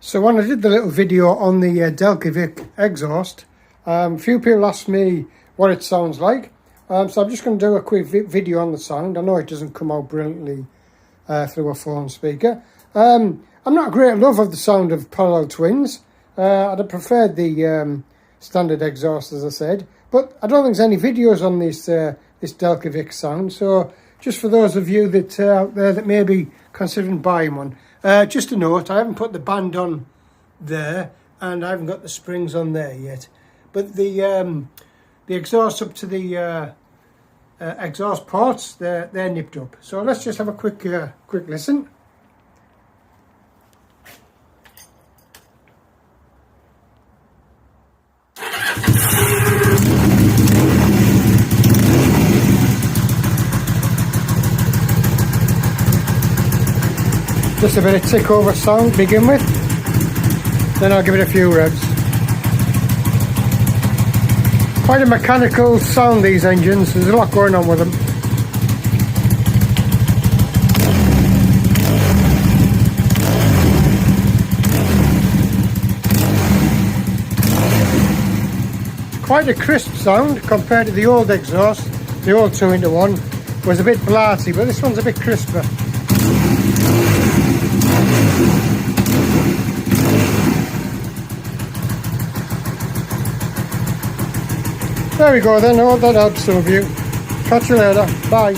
So when I did the little video on the Delkevic exhaust, a few people asked me what it sounds like. So I'm just going to do a quick video on the sound. I know it doesn't come out brilliantly through a phone speaker. I'm not a great love of the sound of parallel twins. I'd have preferred the standard exhaust, as I said. But I don't think there's any videos on this this Delkevic sound. So just for those of you that out there that may be considering buying one, just a note, I haven't put the band on there and I haven't got the springs on there yet. But the exhaust up to the exhaust ports, they're nipped up. So let's just have a quick listen. Just a bit of tick over sound to begin with, then I'll give it a few revs. Quite a mechanical sound, these engines, there's a lot going on with them. Quite a crisp sound compared to the old exhaust. The old 2-in-1 was a bit blatty, but this one's a bit crisper. There we go then, I hope that helps some of you. Catch you later, bye.